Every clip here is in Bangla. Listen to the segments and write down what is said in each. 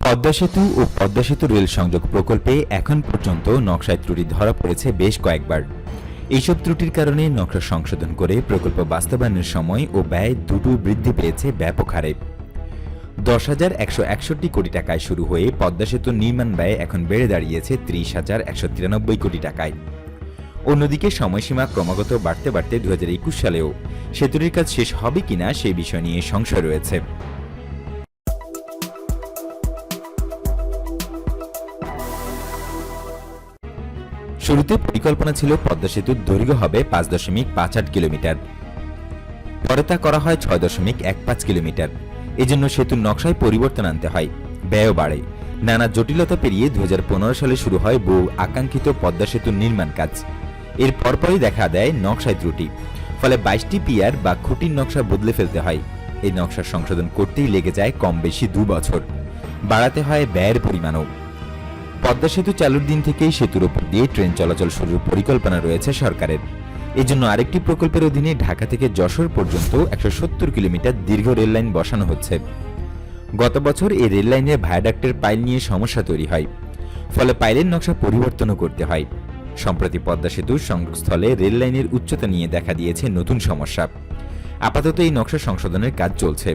পদ্মা সেতু ও পদ্মা সেতু রেল সংযোগ প্রকল্পে এখন পর্যন্ত নকশায় ত্রুটি ধরা পড়েছে বেশ কয়েকবার। এইসব ত্রুটির কারণে নকশা সংশোধন করে প্রকল্প বাস্তবায়নের সময় ও ব্যয় দুটোই বৃদ্ধি পেয়েছে ব্যাপক হারে। 10,161 কোটি টাকায় শুরু হয়ে পদ্মা সেতুর নির্মাণ ব্যয় এখন বেড়ে দাঁড়িয়েছে 30,193 কোটি টাকায়। অন্যদিকে সময়সীমা ক্রমাগত বাড়তে বাড়তে 2021 সালেও সেতুটির কাজ শেষ হবে কিনা সে বিষয় নিয়ে সংশয় রয়েছে। শুরুতে পরিকল্পনা ছিল পদ্মা সেতুর দৈর্ঘ্য হবে 5.58 কিলোমিটার, পরে তা করা হয় 6.15 কিলোমিটার। এজন্য সেতুর নকশায় পরিবর্তন আনতে হয়, ব্যয়ও বাড়ে। নানা জটিলতা পেরিয়ে 2015 সালে শুরু হয় বহু আকাঙ্ক্ষিত পদ্মা সেতুর নির্মাণ কাজ। এর পরপরই দেখা দেয় নকশায় ত্রুটি, ফলে 22টি পিয়ার বা খুঁটির নকশা বদলে ফেলতে হয়। এই নকশা সংশোধন করতেই লেগে যায় কম বেশি 2 বছর, বাড়াতে হয় ব্যয়ের পরিমাণও। পদ্মা সেতু চালুর দিন থেকেই সেতুর উপর দিয়ে ট্রেন চলাচল শুরুর পরিকল্পনা রয়েছে সরকারের। এজন্য আরেকটি প্রকল্পের অধীনে ঢাকা থেকে যশোর পর্যন্ত 170 কিলোমিটার দীর্ঘ রেললাইন বসানো হচ্ছে। গত বছর এই রেললাইনের ভায়াডাক্টের পাইল নিয়ে সমস্যা তৈরি হয়, ফলে পাইলের নকশা পরিবর্তনও করতে হয়। সম্প্রতি পদ্মা সেতুর সংযোগস্থলে রেললাইনের উচ্চতা নিয়ে দেখা দিয়েছে নতুন সমস্যা। আপাতত এই নকশা সংশোধনের কাজ চলছে।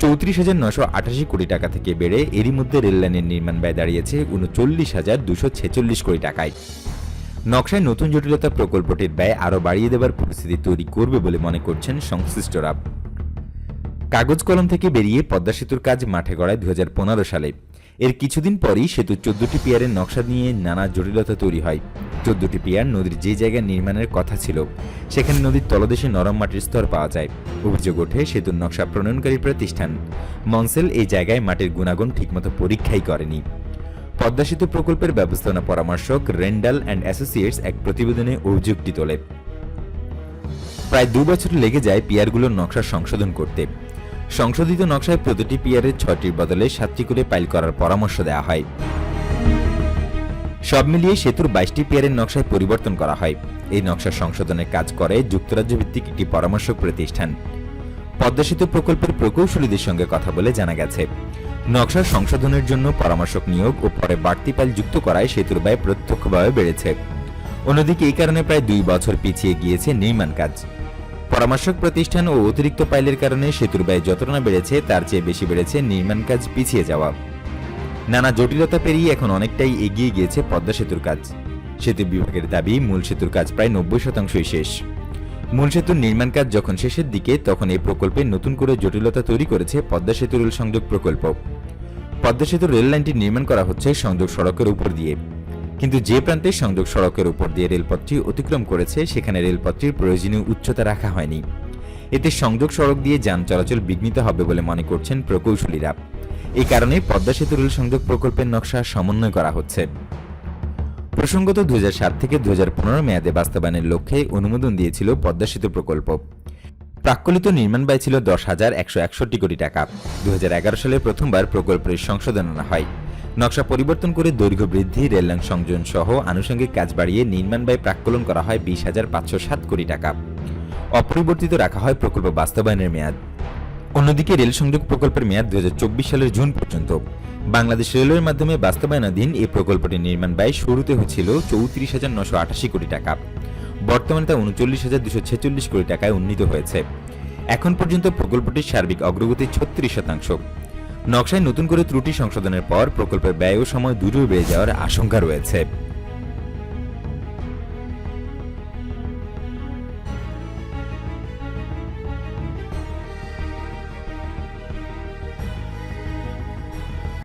34,988 কোটি টাকা থেকে বেড়ে এরই মধ্যে রেললাইনের নির্মাণ ব্যয় দাঁড়িয়েছে 39,246 কোটি টাকায়। নকশায় নতুন জটিলতা প্রকল্পটির ব্যয় আরও বাড়িয়ে দেবার পরিস্থিতি তৈরি করবে বলে মনে করছেন সংশ্লিষ্টরা। কাগজ কলম থেকে বেরিয়ে পদ্মা সেতুর কাজ মাঠে গড়ায় 2015 সালে। এর কিছুদিন পরই সেতুর 14টি পিয়ারের নকশা নিয়ে নানা জটিলতা তৈরি হয়। 14টি পিয়ার নদীর যে জায়গায় নির্মাণের কথা ছিল সেখানে নদীর তলদেশে নরম মাটির স্তর পাওয়া যায়। অভিযোগ ওঠে সেতুর নকশা প্রণয়নকারী প্রতিষ্ঠান মনসেল এই জায়গায় মাটির গুণাগুণ ঠিকমতো পরীক্ষাই করেনি। পদ্মা সেতু প্রকল্পের ব্যবস্থাপনা পরামর্শক রেন্ডাল অ্যান্ড অ্যাসোসিয়েটস এক প্রতিবেদনে অভিযোগটি তোলে। প্রায় 2 বছর লেগে যায় পিয়ারগুলোর নকশা সংশোধন করতে। সংশোধিত নকশায় প্রতিটি পিয়ারের 6টির বদলে 7টি করে পাইল করার পরামর্শ দেওয়া হয়। সব মিলিয়ে সেতুর 22টি পিয়ারের নকশায় পরিবর্তন করা হয়। এই নকশা সংশোধনের কাজ করে যুক্তরাজ্য ভিত্তিক একটি পরামর্শক প্রতিষ্ঠান। পদ্মা সেতু প্রকল্পের প্রকৌশলীদের সঙ্গে কথা বলে জানা গেছে, নকশা সংশোধনের জন্য পরামর্শক নিয়োগ ও পরে বাড়তি পাইল যুক্ত করায় সেতুর ব্যয় প্রত্যক্ষভাবে বেড়েছে। অন্যদিকে এই কারণে প্রায় 2 বছর পিছিয়ে গিয়েছে নির্মাণ কাজ। পরামর্শক প্রতিষ্ঠান ও অতিরিক্ত পাইলের কারণে সেতুর ব্যয় যতটা না বেড়েছে তার চেয়ে বেশি বেড়েছে নির্মাণ কাজ পিছিয়ে যাওয়া। নানা জটিলতা পেরিয়ে এখন অনেকটাই এগিয়ে গিয়েছে পদ্মা সেতুর কাজ। সেতু বিভাগের দাবি মূল সেতুর কাজ প্রায় 90% শেষ। মূল সেতুর নির্মাণ কাজ যখন শেষের দিকে তখন এই প্রকল্পে নতুন করে জটিলতা তৈরি করেছে পদ্মা সেতু রেল সংযোগ প্রকল্প। পদ্মা সেতুর রেল লাইনটি নির্মাণ করা হচ্ছে সংযোগ সড়কের উপর দিয়ে, কিন্তু যে প্রান্তে সংযোগ সড়কের উপর দিয়ে রেলপথটি অতিক্রম করেছে সেখানে রেলপথটির প্রয়োজনীয় উচ্চতা রাখা হয়নি। এতে সংযোগ সড়ক দিয়ে যান চলাচল বিঘ্নিত হবে বলে মনে করছেন প্রকৌশলীরা। এই কারণে পদ্মা সেতু রেল সংযোগ প্রকল্পের নকশা সমন্বয় করা হচ্ছে। প্রসঙ্গত 2007 থেকে 2015 মেয়াদে বাস্তবায়নের লক্ষ্যে অনুমোদন দিয়েছিল পদ্মা সেতু প্রকল্প। প্রাক্কলিত নির্মাণ ব্যয় ছিল 10,161 কোটি টাকা। 2011 সালে প্রথমবার প্রকল্পের সংশোধন আনা হয়। নকশা পরিবর্তন করে দৈর্ঘ্য বৃদ্ধি, রেললাইন সংযোজন সহ আনুষঙ্গিক কাজ বাড়িয়ে নির্মাণ ব্যয় প্রাক্কলন করা হয় 20,507 কোটি টাকা। অপরিবর্তিত রাখা হয় প্রকল্প বাস্তবায়নের মেয়াদ। অন্যদিকে রেল সংযোগ প্রকল্পের মেয়াদ 2024 সালের জুন পর্যন্ত। বাংলাদেশ রেলওয়ের মাধ্যমে বাস্তবায়নাধীন এই প্রকল্পটির নির্মাণ ব্যয় শুরুতে হচ্ছিল 34,988 কোটি টাকা। বর্তমানে তা 39,246 কোটি টাকায় উন্নীত হয়েছে। এখন পর্যন্ত প্রকল্পটির সার্বিক অগ্রগতি 36%। নকশায় নতুন করে ত্রুটি সংশোধনের পর প্রকল্পের ব্যয় ও সময় দুটোই বেড়ে যাওয়ার আশঙ্কা রয়েছে।